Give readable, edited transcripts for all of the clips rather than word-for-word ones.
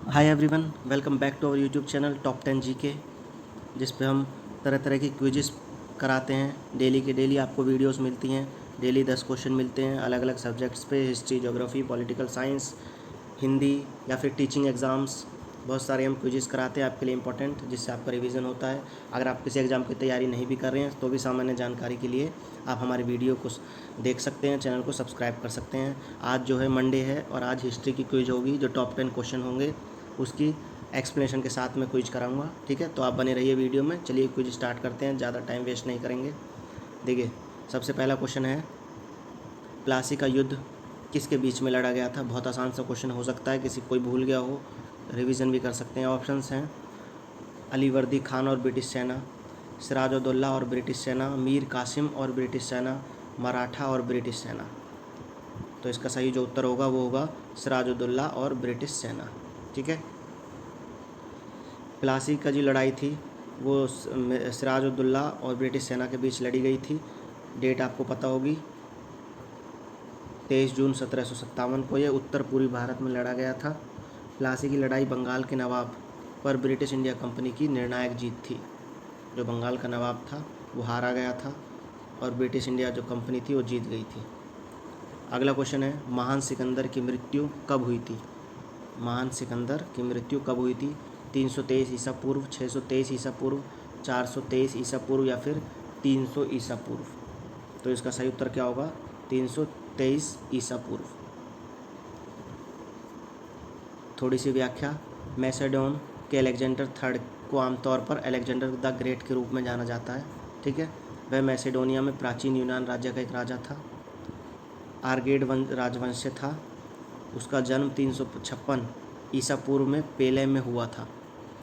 Hi everyone, welcome back to our YouTube channel top 10 GK, जिस पे हम तरह तरह की क्विज़ेस कराते हैं। डेली के डेली आपको वीडियोस मिलती हैं। डेली 10 क्वेश्चन मिलते हैं अलग अलग सब्जेक्ट्स पे, history, geography, political science, Hindi या फिर टीचिंग एग्ज़ाम्स। बहुत सारे हम क्विज़ेस कराते हैं आपके लिए इंपॉर्टेंट, जिससे आपका रिवीजन होता है। अगर आप किसी एग्ज़ाम की तैयारी नहीं भी कर रहे हैं तो भी सामान्य जानकारी के लिए आप हमारे वीडियो को देख सकते हैं, चैनल को सब्सक्राइब कर सकते हैं। आज जो है मंडे है और आज हिस्ट्री की क्विज होगी, जो टॉप 10 क्वेश्चन होंगे उसकी एक्सप्लेनेशन के साथ मैं क्विज कराऊंगा। ठीक है, तो आप बने रहिए वीडियो में। चलिए क्विज स्टार्ट करते हैं, ज़्यादा टाइम वेस्ट नहीं करेंगे। देखिए, सबसे पहला क्वेश्चन है, प्लासी का युद्ध किसके बीच में लड़ा गया था। बहुत आसान सा क्वेश्चन हो सकता है, किसी कोई भूल गया हो, रिवीजन भी कर सकते हैं। ऑप्शंस हैं अलीवर्दी खान और ब्रिटिश सेना, सिराजुद्दौला और ब्रिटिश सेना, मीर कासिम और ब्रिटिश सेना, मराठा और ब्रिटिश सेना। तो इसका सही जो उत्तर होगा वो होगा सिराजुद्दौला और ब्रिटिश सेना। ठीक है, प्लासी का जो लड़ाई थी वो सिराजुद्दौला और ब्रिटिश सेना के बीच लड़ी गई थी। डेट आपको पता होगी, 23 जून 1757 को यह उत्तर पूर्वी भारत में लड़ा गया था। प्लासी की लड़ाई बंगाल के नवाब पर ब्रिटिश इंडिया कंपनी की निर्णायक जीत थी। जो बंगाल का नवाब था वो हारा गया था और ब्रिटिश इंडिया जो कंपनी थी वो जीत गई थी। अगला क्वेश्चन है, महान सिकंदर की मृत्यु कब हुई थी। महान सिकंदर की मृत्यु कब हुई थी। 323 ईसा पूर्व, 623 ईसा पूर्व, 423 ईसा पूर्व या फिर 300 ईसा पूर्व। तो इसका सही उत्तर क्या होगा, 323 ईसा पूर्व। थोड़ी सी व्याख्या, मैसेडोन के अलेक्जेंडर थर्ड को आमतौर पर अलेक्जेंडर द ग्रेट के रूप में जाना जाता है। ठीक है, वह मैसेडोनिया में प्राचीन यूनान राज्य का एक राजा था। आर्गेड राजवंश था। उसका जन्म 356 ईसा पूर्व में पेले में हुआ था,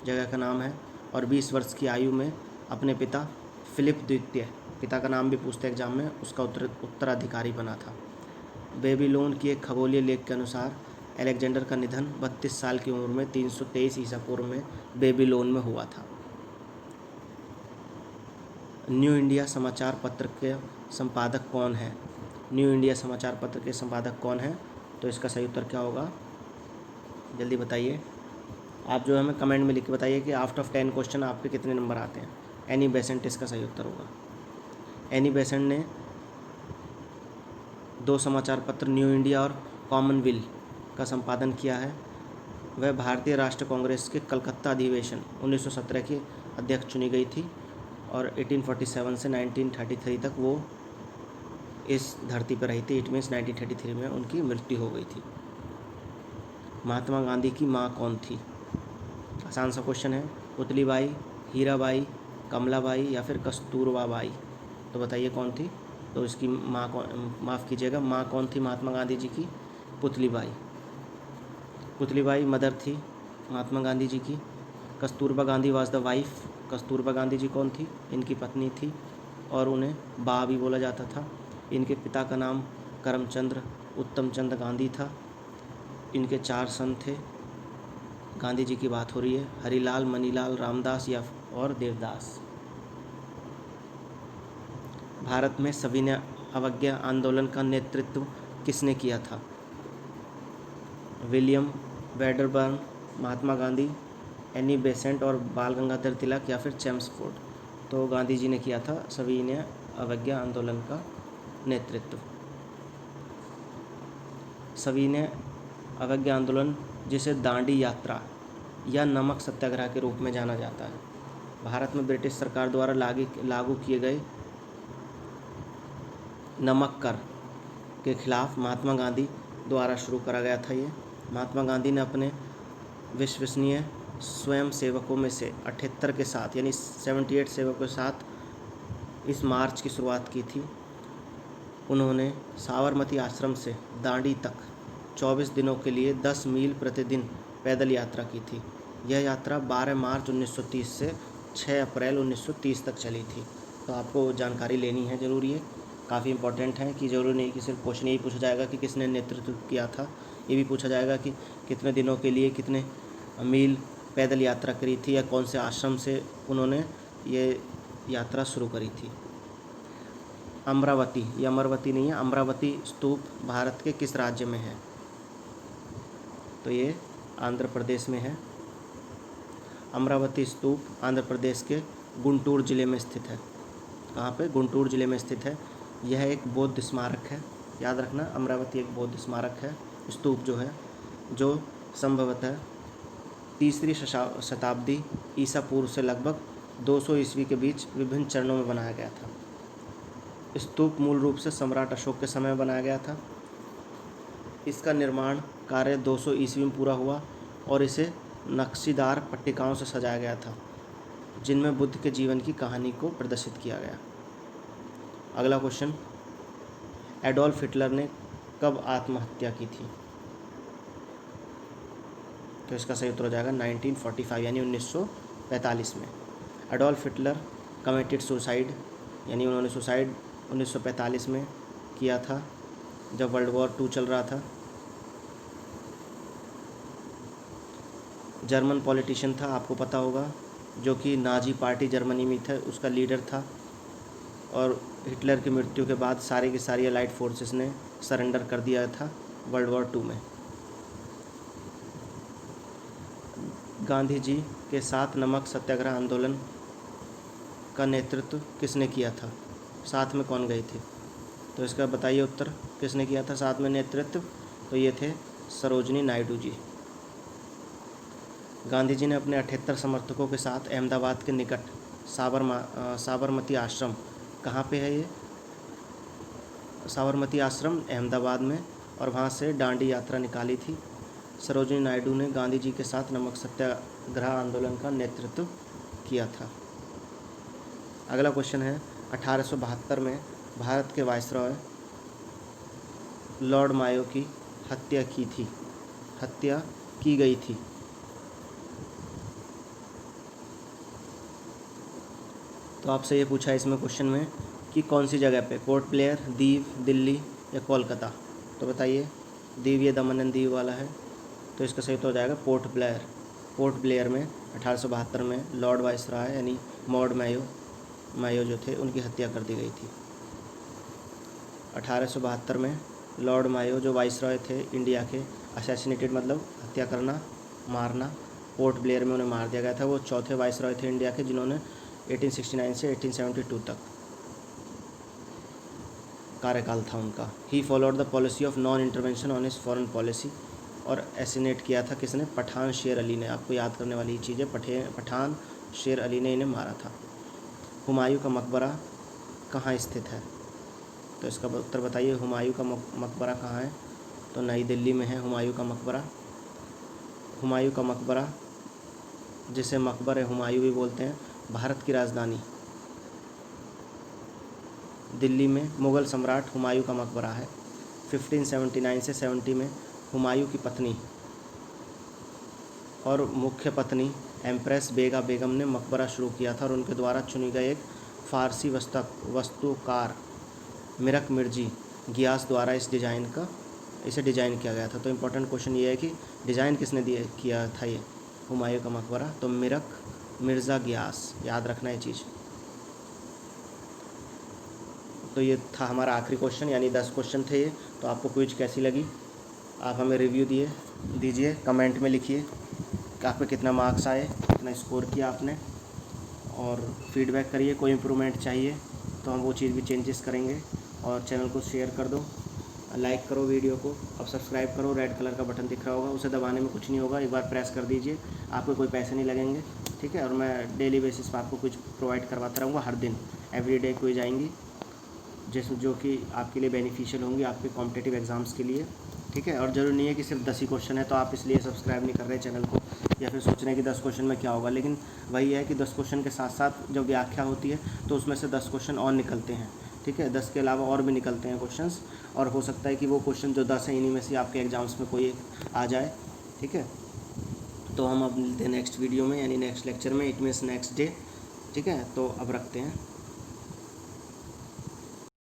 जगह का नाम है। और 20 वर्ष की आयु में अपने पिता फिलिप द्वितीय, पिता का नाम भी पूछते एग्जाम में, उसका उत्तराधिकारी बना था। बेबीलोन की एक खगोलीय लेख के अनुसार अलेक्जेंडर का निधन 32 साल की उम्र में 323 ईसा पूर्व में बेबीलोन में हुआ था। न्यू इंडिया समाचार पत्र के संपादक कौन है। न्यू इंडिया समाचार पत्र के संपादक कौन है। तो इसका सही उत्तर क्या होगा, जल्दी बताइए। आप जो है हमें कमेंट में लिख के बताइए कि आउट ऑफ 10 क्वेश्चन आपके कितने नंबर आते हैं। एनी बेसेंट इसका सही उत्तर होगा। एनी बेसेंट ने 2 समाचार पत्र न्यू इंडिया और कॉमनवेल्थ का संपादन किया है। वह भारतीय राष्ट्रीय कांग्रेस के कलकत्ता अधिवेशन 1917 की अध्यक्ष चुनी गई थी और 1847 से 1933 तक वो इस धरती पर रही थी। इट मीन्स 1933 में उनकी मृत्यु हो गई थी। महात्मा गांधी की माँ कौन थी। आसान सा क्वेश्चन है, पुतलीबाई, हीराबाई, कमलाबाई या फिर कस्तूरबा बाई। तो बताइए कौन थी। तो इसकी माँ कौन, माफ़ कीजिएगा, माँ कौन थी महात्मा गांधी जी की, पुतलीबाई। पुतलीबाई मदर थी महात्मा गांधी जी की। Kasturba Gandhi was the wife. Kasturba Gandhi ji कौन थी, इनकी पत्नी थी और उन्हें बा भी बोला जाता था। इनके पिता का नाम करमचंद्र उत्तमचंद गांधी था। इनके 4 सन थे। गांधी जी की बात हो रही है, हरिलाल, मनीलाल, रामदास या और देवदास। भारत में सविनय अवज्ञा आंदोलन का नेतृत्व किसने किया था। William Wedderburn, Mahatma Gandhi, Annie Besant और बाल गंगाधर तिलक या फिर चेम्सफोर्ड। तो गांधी जी ने किया था सविनय अवज्ञा आंदोलन का नेतृत्व। सविनय अवज्ञा आंदोलन, जिसे दांडी यात्रा या नमक सत्याग्रह के रूप में जाना जाता है, भारत में ब्रिटिश सरकार द्वारा लागू किए गए नमक कर के खिलाफ महात्मा गांधी द्वारा शुरू करा गया था। ये महात्मा गांधी ने अपने विश्वसनीय स्वयं सेवकों में से 78 के साथ, यानी 78 सेवकों के साथ इस मार्च की शुरुआत की थी। उन्होंने साबरमती आश्रम से दांडी तक 24 दिनों के लिए 10 मील प्रतिदिन पैदल यात्रा की थी। यह यात्रा 12 मार्च 1930 से 6 अप्रैल 1930 तक चली थी। तो आपको जानकारी लेनी है, ज़रूरी है, काफ़ी इंपॉर्टेंट है। कि ज़रूरी नहीं कि सिर्फ क्वेश्चन यही पूछा जाएगा कि किसने नेतृत्व किया था, ये भी पूछा जाएगा कि कितने दिनों के लिए कितने मील पैदल यात्रा करी थी या कौन से आश्रम से उन्होंने ये यात्रा शुरू करी थी। अमरावती, ये अमरवती नहीं है, अमरावती स्तूप भारत के किस राज्य में है। तो ये आंध्र प्रदेश में है। अमरावती स्तूप आंध्र प्रदेश के गुंटूर ज़िले में स्थित है। कहाँ पे? गुंटूर ज़िले में स्थित है। यह एक बौद्ध स्मारक है, याद रखना, अमरावती एक बौद्ध स्मारक है, स्तूप जो है, जो संभवतः 3री शताब्दी ईसा पूर्व से लगभग 200 ईस्वी के बीच विभिन्न चरणों में बनाया गया था। स्तूप मूल रूप से सम्राट अशोक के समय बनाया गया था। इसका निर्माण कार्य 200 ईस्वी में पूरा हुआ और इसे नक्शीदार पट्टिकाओं से सजाया गया था, जिनमें बुद्ध के जीवन की कहानी को प्रदर्शित किया गया। अगला क्वेश्चन, एडोल्फ हिटलर ने कब आत्महत्या की थी? तो इसका सही उत्तर हो जाएगा 1945 यानी 1945 में। एडोल्फ हिटलर कमिटेड सुसाइड यानी उन्होंने सुसाइड 1945 में किया था, जब वर्ल्ड वॉर 2 चल रहा था। जर्मन पॉलिटिशियन था, आपको पता होगा, जो कि नाजी पार्टी जर्मनी में था, उसका लीडर था। और हिटलर की मृत्यु के बाद सारी की सारी अलाइड फोर्सेस ने सरेंडर कर दिया था वर्ल्ड वॉर 2 में। गांधी जी के साथ नमक सत्याग्रह आंदोलन का नेतृत्व किसने किया था? साथ में कौन गए थे? तो इसका बताइए उत्तर, किसने किया था साथ में नेतृत्व? तो ये थे सरोजिनी नायडू जी। गांधी जी ने अपने 78 समर्थकों के साथ अहमदाबाद के निकट साबरमती आश्रम, कहाँ पे है ये? साबरमती आश्रम अहमदाबाद में, और वहाँ से डांडी यात्रा निकाली थी। सरोजिनी नायडू ने गांधी जी के साथ नमक सत्याग्रह आंदोलन का नेतृत्व किया था। अगला क्वेश्चन है, 1872 में भारत के वायसरॉय लॉर्ड मायो की हत्या की गई थी। तो आपसे ये पूछा है इसमें क्वेश्चन में कि कौन सी जगह पे, पोर्ट ब्लेयर, दीव, दिल्ली या कोलकाता? तो बताइए, दीव, ये दमन एंड दीव वाला है, तो इसका सही तो हो जाएगा पोर्ट ब्लेयर। पोर्ट ब्लेयर में 1872 में लॉर्ड वायसरॉय यानी मॉर्ड मायो जो थे, उनकी हत्या कर दी गई थी। 1872 में लॉर्ड मायो जो वायसरॉय थे इंडिया के, असैसिनेटेड मतलब हत्या करना, मारना, पोर्ट ब्लेयर में उन्हें मार दिया गया था। वो चौथे वायसरॉय थे इंडिया के, जिन्होंने 1869 से 1872 तक कार्यकाल था उनका। He followed the policy of non intervention on his foreign policy, और एसिनेट किया था किसने? पठान शेर अली ने। आपको याद करने वाली चीज़ है, पठान शेर अली ने इन्हें मारा था। हुमायूं का मकबरा कहाँ स्थित है? तो इसका उत्तर बताइए, हुमायूं का मकबरा कहाँ है? तो नई दिल्ली में है हुमायूं का मकबरा। हुमायूं का मकबरा, जिसे मकबर हुमायूं भी बोलते हैं, भारत की राजधानी दिल्ली में मुग़ल सम्राट हुमायूं का मकबरा है। 1579 से 70 में हुमायूं की पत्नी और मुख्य पत्नी एम्प्रेस बेगा बेगम ने मकबरा शुरू किया था, और उनके द्वारा चुनी गई एक फ़ारसी वास्तुकार मिरक मिर्जी गियास द्वारा इसे डिज़ाइन किया गया था। तो इम्पोर्टेंट क्वेश्चन ये है कि डिज़ाइन किसने किया था ये हुमायूं का मकबरा? तो मिरक मिर्ज़ा गियास, याद रखना ये चीज़। तो ये था हमारा आखिरी क्वेश्चन, यानी 10 क्वेश्चन थे ये। तो आपको क्विज कैसी लगी? आप हमें रिव्यू दीजिए, कमेंट में लिखिए कि आप पे कितना मार्क्स आए, कितना स्कोर किया आपने, और फीडबैक करिए। कोई इम्प्रूवमेंट चाहिए तो हम वो चीज़ भी चेंजेस करेंगे। और चैनल को शेयर कर दो, लाइक करो वीडियो को, अब सब्सक्राइब करो। रेड कलर का बटन दिख रहा होगा, उसे दबाने में कुछ नहीं होगा, एक बार प्रेस कर दीजिए, आपको कोई पैसे नहीं लगेंगे, ठीक है। और मैं डेली बेसिस पर आपको कुछ प्रोवाइड करवाता रहूँगा, हर दिन एवरीडे क्विज आएंगी, जो कि आपके लिए बेनिफिशियल होंगी, आपके कॉम्पिटिटिव एग्ज़ाम्स के लिए, ठीक है। और ज़रूरी नहीं है कि सिर्फ 10 ही क्वेश्चन है तो आप इसलिए सब्सक्राइब नहीं कर रहे चैनल को, या फिर सोच रहे हैं कि 10 क्वेश्चन में क्या होगा। लेकिन वही है कि 10 क्वेश्चन के साथ साथ जब व्याख्या होती है तो उसमें से 10 क्वेश्चन और निकलते हैं, ठीक है। 10 के अलावा और भी निकलते हैं क्वेश्चंस, और हो सकता है कि वो क्वेश्चन जो 10 हैं इन्हीं में से आपके एग्ज़ाम्स में कोई एक आ जाए, ठीक है। तो हम अब मिलते हैं नेक्स्ट वीडियो में, यानी नेक्स्ट लेक्चर में, इट मीन्स नेक्स्ट डे, ठीक है। तो अब रखते हैं।